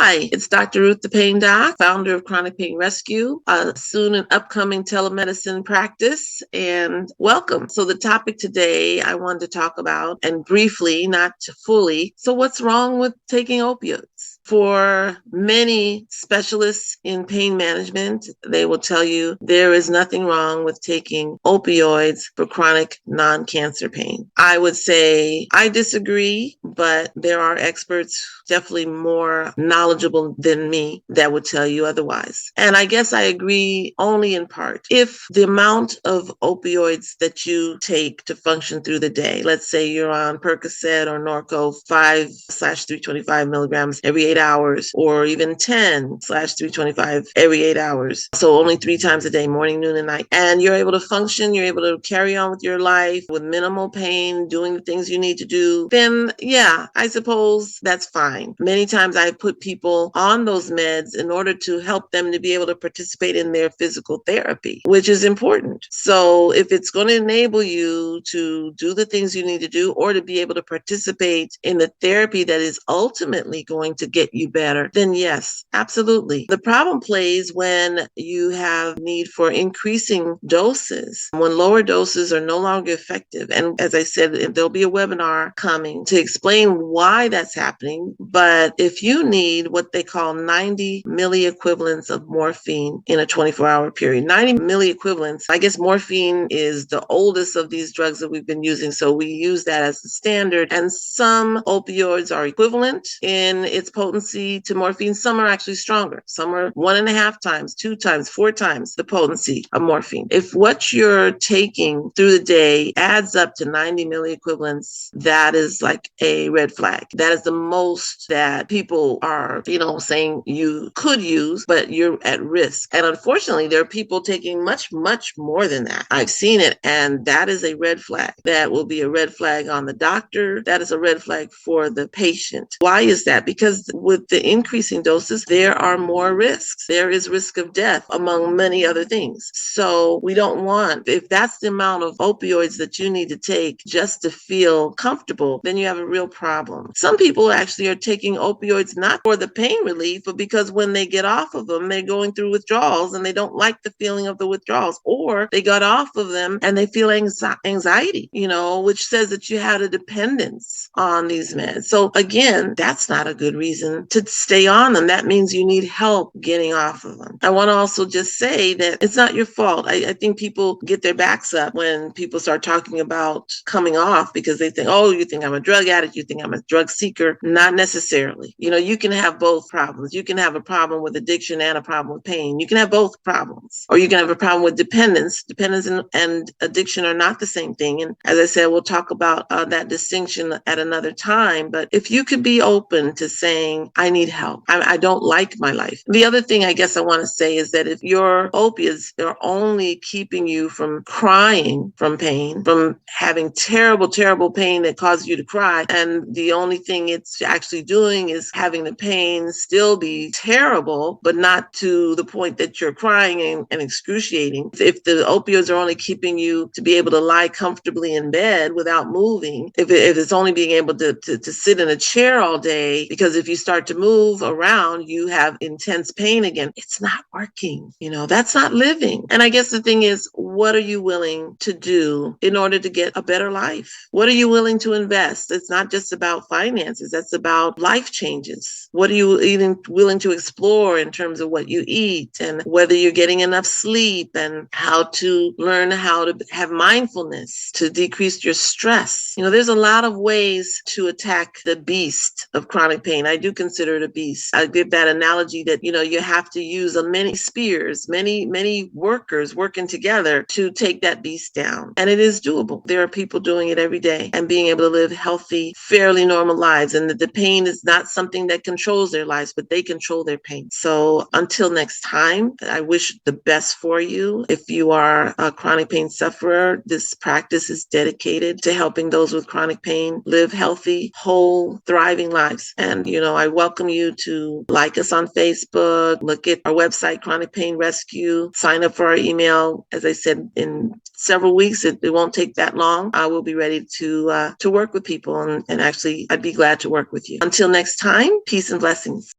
Hi, it's Dr. Ruth the Pain Doc, founder of Chronic Pain Rescue, soon an upcoming telemedicine practice, and welcome. So the topic today I wanted to talk about, and briefly, not fully, so what's wrong with taking opioids? For many specialists in pain management, they will tell you there is nothing wrong with taking opioids for chronic non-cancer pain. I would say I disagree, but there are experts definitely more knowledgeable than me that would tell you otherwise. And I guess I agree only in part. If the amount of opioids that you take to function through the day, let's say you're on Percocet or Norco 5/325 milligrams every 8 hours, or even 10/325 every 8 hours. So only 3 times a day, morning, noon, and night. And you're able to function, you're able to carry on with your life with minimal pain, doing the things you need to do, then yeah, I suppose that's fine. Many times I put people on those meds in order to help them to be able to participate in their physical therapy, which is important. So if it's going to enable you to do the things you need to do, or to be able to participate in the therapy that is ultimately going to get you better, then yes, absolutely. The problem plays when you have need for increasing doses, when lower doses are no longer effective. And as I said, there'll be a webinar coming to explain why that's happening. But if you need what they call 90 milliequivalents of morphine in a 24-hour period, 90 milliequivalents, I guess morphine is the oldest of these drugs that we've been using, so we use that as the standard. And some opioids are equivalent in its potency to morphine. Some are actually stronger. Some are 1.5 times, 2 times, 4 times the potency of morphine. If what you're taking through the day adds up to 90 milliequivalents, that is like a red flag. That is the most that people are, saying you could use, but you're at risk. And unfortunately, there are people taking much, much more than that. I've seen it, and that is a red flag. That will be a red flag on the doctor. That is a red flag for the patient. Why is that? Because with the increasing doses, there are more risks. There is risk of death, among many other things. So we don't want, if that's the amount of opioids that you need to take just to feel comfortable, then you have a real problem. Some people actually are taking opioids not for the pain relief, but because when they get off of them, they're going through withdrawals and they don't like the feeling of the withdrawals, or they got off of them and they feel anxiety, which says that you had a dependence on these meds. So again, that's not a good reason to stay on them. That means you need help getting off of them. I want to also just say that it's not your fault. I think people get their backs up when people start talking about coming off, because they think, oh, you think I'm a drug addict, you think I'm a drug seeker. Not necessarily. You can have both problems. You can have a problem with addiction and a problem with pain. You can have both problems. Or you can have a problem with dependence. Dependence and addiction are not the same thing. And as I said, we'll talk about that distinction at another time. But if you could be open to saying, I need help, I don't like my life. The other thing I guess I want to say is that if your opiates are only keeping you from crying from pain, from having terrible, terrible pain that causes you to cry, and the only thing it's actually doing is having the pain still be terrible, but not to the point that you're crying and excruciating. If the opioids are only keeping you to be able to lie comfortably in bed without moving, if it's only being able to sit in a chair all day, because if you start to move around, you have intense pain again, it's not working. That's not living. And I guess the thing is, what are you willing to do in order to get a better life? What are you willing to invest? It's not just about finances. That's about life changes. What are you even willing to explore in terms of what you eat, and whether you're getting enough sleep, and how to learn how to have mindfulness to decrease your stress. There's a lot of ways to attack the beast of chronic pain. I do consider it a beast. I give that analogy that, you have to use many spears, many workers working together to take that beast down. And it is doable. There are people doing it every day and being able to live healthy, fairly normal lives. And the pain is not something that controls their lives, but they control their pain. So until next time, I wish the best for you. If you are a chronic pain sufferer, this practice is dedicated to helping those with chronic pain live healthy, whole, thriving lives. And, I welcome you to like us on Facebook, look at our website, Chronic Pain Rescue, sign up for our email. As I said, in several weeks, it won't take that long. I will be ready to work with people, and actually, I'd be glad to work with you. Until next time, peace and blessings.